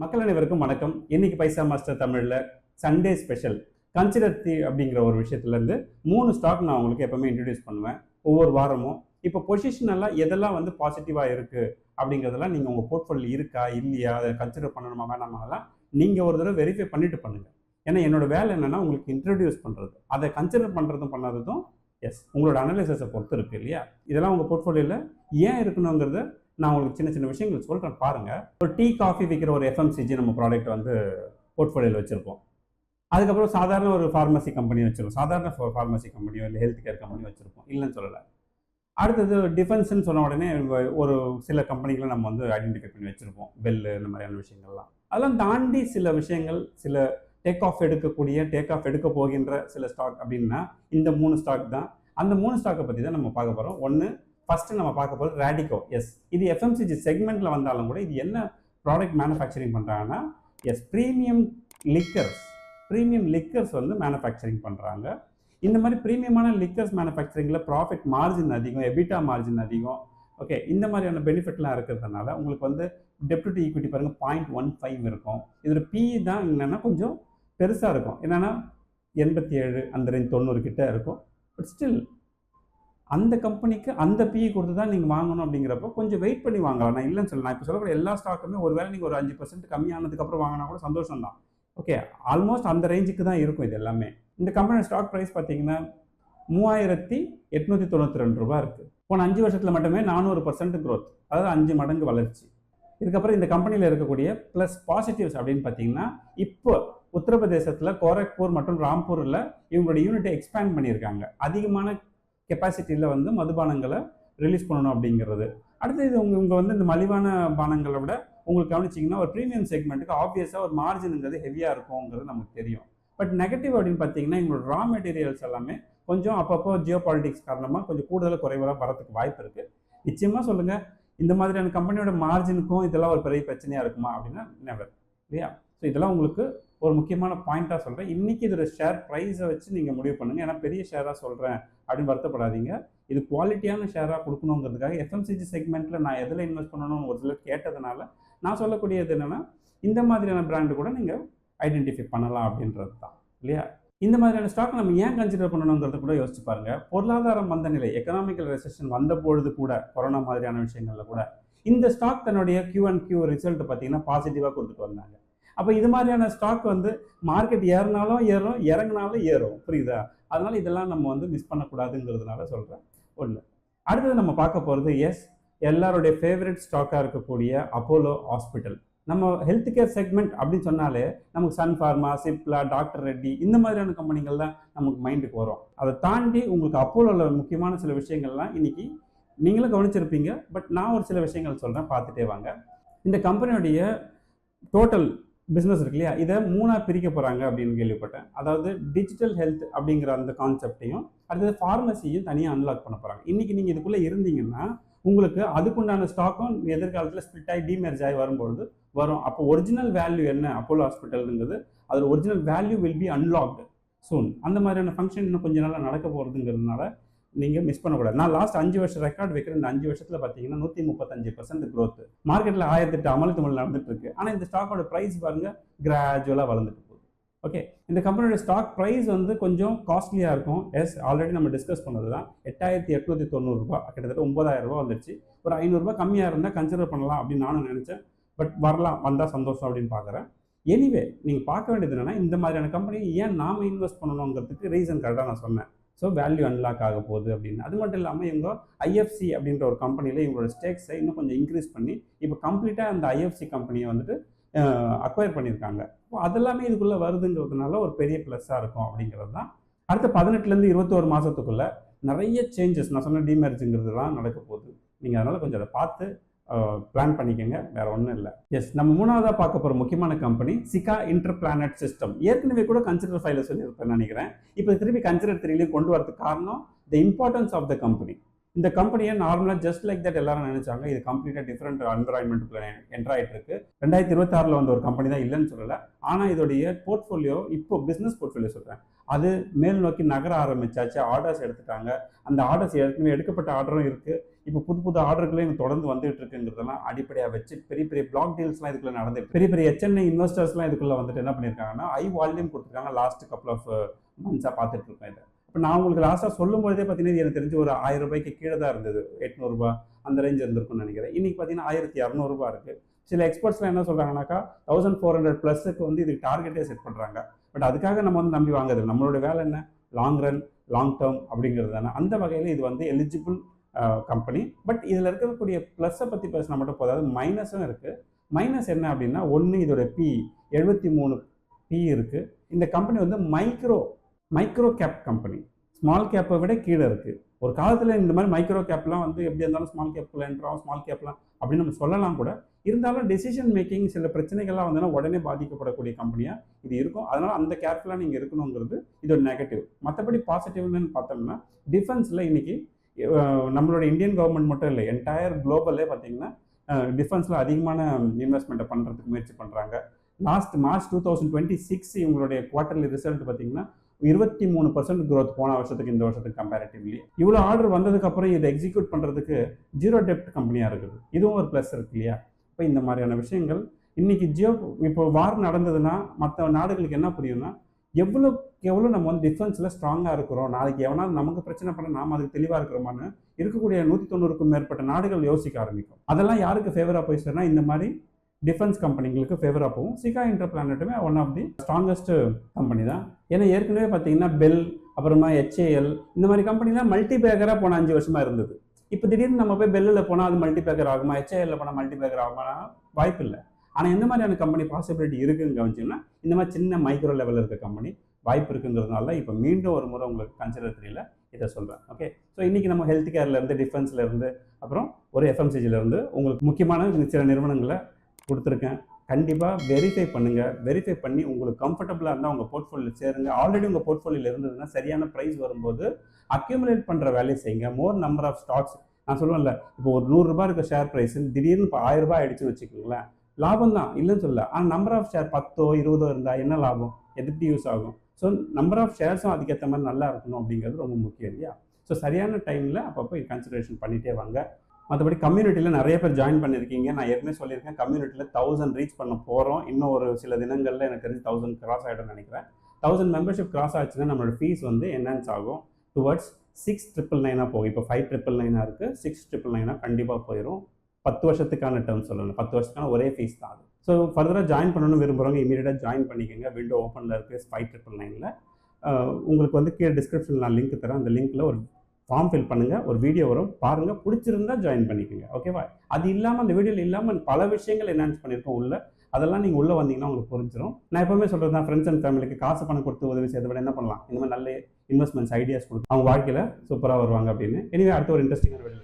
மக்கள் அனைவருக்கும் வணக்கம். இன்னைக்கு பைசா மாஸ்டர் தமிழில் சண்டே ஸ்பெஷல் கன்சிடர் தி அப்படிங்கிற ஒரு விஷயத்துலேருந்து 3 ஸ்டாக் நான் உங்களுக்கு எப்பவுமே இன்ட்ரடியூஸ் பண்ணுவேன் ஒவ்வொரு வாரமும். இப்போ பொசிஷனெல்லாம் எதெல்லாம் வந்து பாசிட்டிவாக இருக்குது அப்படிங்கிறதெல்லாம் நீங்கள் உங்கள் போர்ட்ஃபோலியோ இருக்கா இல்லையா, அதை கன்சிடர் பண்ணணுமா வேணாமெல்லாம் நீங்கள் ஒரு தடவை வெரிஃபை பண்ணிட்டு பண்ணுங்கள். ஏன்னா என்னோட வேலை என்னென்னா உங்களுக்கு இன்ட்ரடியூஸ் பண்ணுறது, அதை கன்சிடர் பண்ணுறதும் பண்ணாததும் உங்களோட அனலைசஸை பொறுத்து இருக்குது இல்லையா. இதெல்லாம் உங்கள் போர்ட்ஃபோலியோவில் ஏன் இருக்கணுங்கிறத நான் உங்களுக்கு சின்ன சின்ன விஷயங்கள் சொல்கிறேன் பாருங்கள். ஒரு டீ காஃபி விற்கிற ஒரு எஃப்எம்சிஜி நம்ம ப்ராடக்ட் வந்து போர்ட்ஃபோலியோவில் வச்சுருப்போம். அதுக்கப்புறம் சாதாரண ஒரு ஃபார்மசி கம்பெனி வச்சுருக்கோம், சாதாரண ஃபார்மசி கம்பெனியோ இல்லை ஹெல்த் கேர் கம்பெனி வச்சுருப்போம், இல்லைன்னு சொல்லலை. அடுத்தது டிஃபென்ஸ்ன்னு சொன்ன உடனே ஒரு சில கம்பெனிகளை நம்ம வந்து ஐடென்டிஃபை பண்ணி வச்சுருப்போம், பெல்லு இந்த மாதிரியான விஷயங்கள்லாம். அதெல்லாம் தாண்டி சில விஷயங்கள், சில டேக் ஆஃப் எடுக்க போகின்ற சில ஸ்டாக் அப்படின்னா இந்த 3 ஸ்டாக் தான். அந்த 3 ஸ்டாக்கை பற்றி தான் நம்ம பார்க்க போகிறோம். ஒன்று ஃபஸ்ட்டு நம்ம பார்க்க போகிறது ரேடிகோ. இது எஃப்எம்சிஜி செக்மெண்ட்டில் வந்தாலும் கூட இது என்ன ப்ராடக்ட் மேனுஃபேக்சரிங் பண்ணுறாங்கன்னா ப்ரீமியம் லிக்கர்ஸ் வந்து மேனுஃபேக்சரிங் பண்ணுறாங்க. இந்த மாதிரி ப்ரீமியமான லிக்கர்ஸ் மேனுஃபேக்சரிங்கில் ப்ராஃபிட் மார்ஜின் அதிகம், எபிட்டா மார்ஜின் அதிகம். ஓகே, இந்த மாதிரியான பெனிஃபிட்லாம் இருக்கிறதுனால உங்களுக்கு வந்து டெப்ட் டு ஈக்விட்டி பாருங்கள் 0.15 இருக்கும். இதோட பிஇ தான் என்னென்னா கொஞ்சம் பெருசாக இருக்கும், என்னென்னா 87 அந்த ரேஞ்ச் 90 கிட்ட இருக்கும். பட் ஸ்டில் அந்த கம்பெனிக்கு அந்த பிஇ கொடுத்து தான் நீங்கள் வாங்கணும். அப்படிங்கிறப்போ கொஞ்சம் வெயிட் பண்ணி வாங்கலாம், நான் இல்லைன்னு சொல்லலாம். நான் இப்போ சொல்லக்கூடிய எல்லா ஸ்டாக்குமே ஒரு வேளை நீங்கள் ஒரு 5% கம்மியானதுக்கப்புறம் வாங்கினா கூட சந்தோஷம் தான். ஓகே, ஆல்மோஸ்ட் அந்த ரேஞ்சுக்கு தான் இருக்கும் இது எல்லாமே. இந்த கம்பெனியோட ஸ்டாக் ப்ரைஸ் பார்த்தீங்கன்னா 3892 ரூபா இருக்குது. போன 5 வருஷத்தில் மட்டுமே 400% க்ரோத், அதாவது 5 மடங்கு வளர்ச்சி. இதுக்கப்புறம் இந்த கம்பெனியில் இருக்கக்கூடிய ப்ளஸ் பாசிட்டிவ்ஸ் அப்படின்னு பார்த்தீங்கன்னா, இப்போ உத்தரப்பிரதேசத்தில் கோரக்பூர் மற்றும் ராம்பூரில் இவங்களோட யூனிட்டை எக்ஸ்பேண்ட் பண்ணியிருக்காங்க. அதிகமான கெப்பாசிட்டியில் வந்து மதுபானங்களை ரிலீஸ் பண்ணணும் அப்படிங்கிறது. அடுத்து இது இவங்க வந்து இந்த மலிவான பானங்களை விட உங்களுக்கு கவனிச்சிங்கன்னா ஒரு ப்ரீமியம் செக்மெண்ட்டுக்கு ஆப்வியஸாக ஒரு மார்ஜினுங்கிறது ஹெவியாக இருக்குங்கிறது நமக்கு தெரியும். பட் நெகட்டிவ் அப்படின்னு பார்த்தீங்கன்னா எங்களோட ரா மெட்டீரியல்ஸ் எல்லாமே கொஞ்சம் அப்பப்போ ஜியோ பாலிட்டிக்ஸ் காரணமாக கொஞ்சம் கூடுதலாக குறைவாக வரதுக்கு வாய்ப்பு இருக்குது. நிச்சயமாக சொல்லுங்கள், இந்த மாதிரியான கம்பெனியோட மார்ஜினுக்கும் இதெல்லாம் ஒரு பெரிய பிரச்சனையாக இருக்குமா அப்படின்னா நெவர், இல்லையா. ஸோ இதெல்லாம் உங்களுக்கு ஒரு முக்கியமான பாயிண்ட்டாக சொல்கிறேன். இன்றைக்கி இதோட ஷேர் ப்ரைஸை வச்சு நீங்கள் முடிவு பண்ணுங்கள். ஏன்னா பெரிய ஷேராக சொல்கிறேன் அப்படின்னு வருத்தப்படாதீங்க. இது குவாலிட்டியான ஷேராக கொடுக்கணுங்கிறதுக்காக எஃப்எம்சிஜி செக்மெண்ட்டில் நான் எதில் இன்வெஸ்ட் பண்ணணும்னு ஒரு சிலர் கேட்டதுனால நான் சொல்லக்கூடியது என்னென்னா இந்த மாதிரியான பிராண்டு கூட நீங்கள் ஐடென்டிஃபை பண்ணலாம் அப்படின்றது தான், இல்லையா. இந்த மாதிரியான ஸ்டாக் நம்ம ஏன் கன்சிடர் பண்ணணுங்கிறத கூட யோசிச்சு பாருங்கள். பொருளாதார மந்த நிலை, எக்கனாமிக்கல் ரெசெஷன் வந்த பொழுது கூட, கொரோனா மாதிரியான விஷயங்களில் கூட இந்த ஸ்டாக் தன்னுடைய Q&Q ரிசல்ட் பார்த்தீங்கன்னா பாசிட்டிவாக கொடுத்துட்டு வந்தாங்க. அப்போ இது மாதிரியான ஸ்டாக் வந்து மார்க்கெட் ஏறினாலும் ஏறும், இறங்கினாலும் ஏறும், புரியுதா. அதனால் இதெல்லாம் நம்ம வந்து மிஸ் பண்ணக்கூடாதுங்கிறதுனால சொல்கிறேன். ஒன்று. அடுத்தது நம்ம பார்க்க போகிறது எல்லாருடைய ஃபேவரட் ஸ்டாக்காக இருக்கக்கூடிய அப்போலோ ஹாஸ்பிட்டல். நம்ம ஹெல்த் கேர் செக்மெண்ட் அப்படின்னு சொன்னாலே நமக்கு Sun Pharma, Cipla, doctor Reddy இந்த மாதிரியான கம்பெனிகள் தான் நமக்கு மைண்டுக்கு வரும். அதை தாண்டி உங்களுக்கு அப்போலோவில் முக்கியமான சில விஷயங்கள்லாம் இன்னைக்கு நீங்களும் கவனிச்சிருப்பீங்க. பட் நான் ஒரு சில விஷயங்கள் சொல்கிறேன், பார்த்துட்டே வாங்க. இந்த கம்பெனியோடைய டோட்டல் பிஸ்னஸ் இருக்கு இல்லையா, இதை 3ஆக பிரிக்க போகிறாங்க அப்படின்னு கேள்விப்பட்டேன். அதாவது டிஜிட்டல் ஹெல்த் அப்படிங்கிற அந்த கான்செப்டையும் அடுத்தது ஃபார்மசியும் தனியாக அன்லாக் பண்ண போகிறாங்க. இன்றைக்கி நீங்கள் இதுக்குள்ளே இருந்தீங்கன்னா உங்களுக்கு அதுக்குண்டான ஸ்டாக்கும் எதிர்காலத்தில் ஸ்பிளிட் ஆகி டிமெர்ஜ் ஆகி வரும்பொழுது வரும். அப்போ ஒரிஜினல் வேல்யூ என்ன அப்போலோ ஹாஸ்பிட்டலுங்கிறது, அதோட original value will be unlocked soon. அந்த மாதிரியான ஃபங்க்ஷன் இன்னும் கொஞ்சம் நாளாக நடக்க போகிறதுங்கிறதுனால நீங்கள் மிஸ் பண்ணக்கூடாது. நான் லாஸ்ட் 5 வருஷம் ரெக்கார்ட் வைக்கிறேன். இந்த 5 வருஷத்தில் பார்த்தீங்கன்னா 135% க்ரோத். மார்க்கெட்டில் 1008 அமளத்துமல் நடந்துட்டு இருக்கு. ஆனால் இந்த ஸ்டாக்கோட ப்ரைஸ் பாருங்கள் கிராஜுவலாக வளர்ந்துட்டு போகுது. ஓகே, இந்த கம்பெனியோட ஸ்டாக் ப்ரைஸ் வந்து கொஞ்சம் காஸ்ட்லியாக இருக்கும். ஆல்ரெடி நம்ம டிஸ்கஸ் பண்ணது தான். 8890 ரூபா, கிட்டத்தட்ட 9000 ரூபா வந்துருச்சு. ஒரு 500 ரூபா கம்மியாக இருந்தால் கன்சிடர் பண்ணலாம் அப்படின்னு நானும் நினச்சேன். பட் வரலாம், வந்தால் சந்தோஷம் அப்படின்னு பார்க்குறேன். எனிவே நீங்கள் பார்க்க வேண்டியது என்னென்னா இந்த மாதிரியான கம்பெனி ஏன் நாம் இன்வெஸ்ட் பண்ணணுங்கிறதுக்கு ரீசன் கரெக்டாக நான் சொன்னேன். ஸோ வேல்யூ அன்லாக் ஆக போகுது அப்படின்னு. அது மட்டும் இல்லாமல் இவங்க ஐஎஃப்சி அப்படின்ற ஒரு கம்பெனியில் இவங்களோட ஸ்டேக்ஸை இன்னும் கொஞ்சம் இன்க்ரீஸ் பண்ணி இப்போ கம்ப்ளீட்டாக அந்த ஐஎஃப்சி கம்பெனியை வந்துட்டு அக்வயர் பண்ணியிருக்காங்க. அதெல்லாமே இதுக்குள்ளே வருதுங்கிறதுனால ஒரு பெரிய ப்ளஸ்ஸாக இருக்கும் அப்படிங்கிறது தான். அடுத்த 18லேருந்து 21 மாதத்துக்குள்ளே நிறைய சேஞ்சஸ், நான் சொன்ன டிமெர்ஜுங்கிறதுலாம் நடக்க போகுது. நீங்கள் அதனால் கொஞ்சம் அதை பார்த்து பிளான் பண்ணிக்கோங்க, வேறு ஒன்றும் இல்லை. நம்ம 3ஆவதாக பார்க்க போகிற முக்கியமான கம்பெனி சிகா இன்டர்பிளானட் சிஸ்டம். ஏற்கனவே கூட கன்சிடர் 5ல சொல்லியிருப்பேன் நினைக்கிறேன். இப்போ திருப்பி கன்சிடர் 3லையும் கொண்டு வரதுக்கு காரணம் the importance of the company. இந்த கம்பெனியை நார்மலாக ஜஸ்ட் லைக் தட் எல்லாரும் நினைச்சாங்க. இது கம்ப்ளீட்டாக டிஃப்ரெண்ட் என்வரான்மெண்ட்டுக்குள்ள என்ட்ராயிட்டு இருக்கு. 2026 வந்த ஒரு கம்பெனி தான், இல்லைன்னு சொல்லலை. ஆனால் இதோடைய போர்ட்ஃபோலியோ, இப்போ பிஸ்னஸ் போர்ட்ஃபோலியோ சொல்கிறேன், அது மேல் நோக்கி நகர ஆரம்பிச்சாச்சு. ஆர்டர்ஸ் எடுத்துட்டாங்க. அந்த ஆர்டர்ஸ் ஏற்கனவே எடுக்கப்பட்ட ஆர்டரும் இருக்குது. இப்போ புது புது ஆர்டர்களே எனக்கு தொடர்ந்து வந்துட்டு இருக்குங்கிறதெல்லாம் அடிப்படையாக வச்சு பெரிய பெரிய பிளாக் டீல்ஸ்லாம் இதுக்குள்ள நடந்துட்டு பெரிய பெரிய HNI இன்வெஸ்டர்ஸ்லாம் இதுக்குள்ள வந்துட்டு என்ன பண்ணியிருக்காங்கன்னா ஹை வால்யூம் கொடுத்துருக்காங்க. லாஸ்ட் கப்பல் ஆஃப் மந்த்ஸாக பார்த்துட்டு இருக்கேன் இதை. இப்போ நான் உங்களுக்கு லாஸ்ட்டாக சொல்லும் பொழுதே பார்த்தீங்கன்னா எனக்கு தெரிஞ்சு ஒரு 1000 ரூபாய்க்கு கீழே தான் இருந்தது. 800 ரூபாய் அந்த ரேஞ்ச் இருந்திருக்கும்னு நினைக்கிறேன். இன்னைக்கு பார்த்தீங்கன்னா 1200 ரூபாய் இருக்குது. சில எக்ஸ்பர்ட்ஸ்லாம் என்ன சொல்கிறாங்கன்னாக்கா 1400 ப்ளஸுக்கு வந்து இதுக்கு டார்கெட்டே செட் பண்ணுறாங்க. பட் அதுக்காக நம்ம வந்து நம்பி வாங்குறது நம்மளோட வேலை என்ன, லாங் ரன் லாங் டேர்ம் அப்படிங்கிறது தானே. அந்த வகையில் இது வந்து எலிஜிபிள் கம்பெனி. பட் இதில் இருக்கக்கூடிய ப்ளஸ்ஸை பற்றி பேசினா மட்டும் போதாது, மைனஸும் இருக்குது. மைனஸ் என்ன அப்படின்னா, ஒன்று இதோட பி 73 பி இருக்குது. இந்த கம்பெனி வந்து மைக்ரோ கேப் கம்பெனி, ஸ்மால் கேப்பை விட கீழே இருக்குது. ஒரு காலத்தில் இந்த மாதிரி மைக்ரோ கேப்லாம் வந்து எப்படி இருந்தாலும் ஸ்மால் கேப்பில் என்ட்ராகும், ஸ்மால் கேப்லாம் அப்படின்னு நம்ம சொல்லலாம் கூட. இருந்தாலும் டெசிஷன் மேக்கிங் சில பிரச்சனைகள்லாம் வந்தோன்னா உடனே பாதிக்கப்படக்கூடிய கம்பெனியாக இது இருக்கும். அதனால் அந்த கேர்ஃபுல்லாக நீங்கள் இருக்கணுங்கிறது இதோட நெகட்டிவ். மற்றபடி பாசிட்டிவ்னு பார்த்தோம்னா, டிஃபென்ஸில் இன்னைக்கு நம்மளோட இந்தியன் கவர்மெண்ட் மட்டும் இல்லை, என்டையர் குளோபல்லே பார்த்தீங்கன்னா டிஃபென்ஸில் அதிகமான இன்வெஸ்ட்மெண்ட்டை பண்ணுறதுக்கு முயற்சி பண்ணுறாங்க. லாஸ்ட் மார்ச் 2026 இவங்களுடைய குவார்டர்லி ரிசல்ட் பார்த்தீங்கன்னா 23% growth போன வருஷத்துக்கு இந்த வருஷத்துக்கு கம்பேரிட்டிவ்லி. இவ்வளோ ஆர்டர் வந்ததுக்கப்புறம் இதை எக்ஸிக்யூட் பண்ணுறதுக்கு ஜீரோ டெப்ட் கம்பெனியாக இருக்குது. இதுவும் ஒரு ப்ளஸ் இருக்கு இல்லையா. இப்போ இந்த மாதிரியான விஷயங்கள் இன்னைக்கு இப்போ வார் நடந்ததுன்னா மற்ற நாடுகளுக்கு என்ன புரியும்னா, எவ்வளோ நம்ம வந்து டிஃபென்ஸில் ஸ்ட்ராங்காக இருக்கிறோம், நாளைக்கு எவனாலும் நமக்கு பிரச்சனை பண்ண நாம் அதுக்கு தெளிவாக இருக்கிறோமான்னு இருக்கக்கூடிய 190க்கும் மேற்பட்ட நாடுகள் யோசிக்க ஆரம்பிக்கும். அதெல்லாம் யாருக்கு ஃபேவராக போய் சேர்னா, இந்த மாதிரி டிஃபென்ஸ் கம்பெனிங்களுக்கு ஃபேவராக போகும். சிகா இன்டர்பிளானட்டுமே one of the strongest company தான். ஏன்னா ஏற்கனவே பார்த்தீங்கன்னா பெல், அப்புறமா HAL இந்த மாதிரி கம்பெனிலாம் மல்டி பேக்கராக போன 5 வருஷமாக இருந்தது. இப்போ திடீர்னு நம்ம போய் பெல்லில் போனால் அது மல்டி பேக்கர் ஆகுமா, HAL போனால் மல்டி பேக்கர் ஆகுமா, வாய்ப்பு இல்லை. ஆனால் எந்த மாதிரியான கம்பெனி பாசிபிலிட்டி இருக்குன்னு கவனிச்சிங்கன்னா, இந்த மாதிரி சின்ன மைக்ரோ லெவலில் இருக்க கம்பெனி வாய்ப்பு இருக்குங்கிறதுனால இப்போ மீண்டும் ஒரு முறை உங்களுக்கு கன்சிடர் தெரியல இதை சொல்கிறேன். ஓகே, ஸோ இன்றைக்கி நம்ம ஹெல்த் கேர்லேருந்து, டிஃபென்ஸ்லேருந்து, அப்புறம் ஒரு FMCGலேருந்து உங்களுக்கு முக்கியமான சில நிறுவனங்களை கொடுத்துருக்கேன். கண்டிப்பாக வெரிஃபை பண்ணுங்கள். வெரிஃபை பண்ணி உங்களுக்கு கம்ஃபர்டபுளாக இருந்தால் உங்கள் போர்ட்ஃபோலியோ சேருங்க. ஆல்ரெடி உங்கள் போர்ட்ஃபோலியோவில் இருந்ததுன்னா சரியான ப்ரைஸ் வரும்போது அக்யூமுலேட் பண்ணுற வேலையை செய்யுங்க. More number of stocks. நான் சொல்லுவேன்ல, இப்போ ஒரு 100 ரூபாய் இருக்க ஷேர் ப்ரைஸ் திடீர்னு இப்போ 1000 ரூபாய் ஆயிடுச்சுன்னு வச்சுக்கோங்களேன், லாபம் தான் இல்லைன்னு சொல்லல. ஆனால் நம்பர் ஆஃப் ஷேர் 10 20 இருந்தால் என்ன லாபம், எதுக்கு யூஸ் ஆகும்? ஸோ நம்பர் ஆஃப் ஷேர்ஸும் அதுக்கேற்ற மாதிரி நல்லா இருக்கணும் அப்படிங்கிறது ரொம்ப முக்கியம் இல்லையா. ஸோ சரியான டைமில் அப்பப்போ கன்சிடரேஷன் பண்ணிகிட்டே வாங்க. மற்றபடி கம்யூனிட்டியில் நிறைய பேர் ஜாயின் பண்ணியிருக்கீங்க. நான் ஏற்கனவே சொல்லியிருக்கேன், கம்யூனிட்டியில் 1000 ரீச் பண்ண போகிறோம். இன்னும் ஒரு சில தினங்களில் எனக்கு தெரிஞ்சு 1000 கிராஸ் ஆகிடும்னு நினைக்கிறேன். 1000 மெம்பர்ஷிப் கிராஸ் ஆச்சுன்னா நம்மளோட ஃபீஸ் வந்து என்ஹான்ஸ் ஆகும் டுவர்ட்ஸ் 6999 போகும். இப்போ 5999 இருக்குது, 6999 கண்டிப்பாக போயிடும். 10 வருஷத்துக்கான டேர்ம் சொல்லணும், 10 வருஷத்துக்கான ஒரே ஃபீஸ் தான் அது. ஸோ ஃபர்தராக ஜாயின் பண்ணணும்னு விரும்புகிறவங்க இமீடியட்டாக ஜாயின் பண்ணிக்கோங்க. விண்டோ ஓப்பனில் இருக்குது 5999. உங்களுக்கு வந்து கீழே டிஸ்கிரிப்ஷனில் நான் லிங்க் தரேன். அந்த லிங்க்கில் ஒரு ஃபார்ம் ஃபில் பண்ணுங்கள், ஒரு வீடியோ வரும் பாருங்கள், பிடிச்சிருந்தா ஜாயின் பண்ணிக்கோங்க. ஓகேவா? அது இல்லாமல் அந்த வீடியோவில் இல்லாமல் பல விஷயங்கள் என்ஹான்ஸ் பண்ணியிருக்கோம் உள்ள, அதெல்லாம் நீங்கள் உள்ளே வந்தீங்கன்னா உங்களுக்கு புரிஞ்சிடும். நான் எப்பவுமே சொல்கிறது தான், ஃப்ரெண்ட்ஸ் அண்ட் ஃபேமிலிக்கு காசு பணம் கொடுத்து உதவி செய்யறதை விட என்ன பண்ணலாம், இந்த மாதிரி நல்ல இன்வெஸ்ட்மெண்ட்ஸ் ஐடியாஸ் கொடுத்து அவங்க வாழ்க்கையில் சூப்பராக வருவாங்க அப்படின்னு. எனவே அடுத்த ஒரு இன்ட்ரெஸ்டிங்கான வீடியோ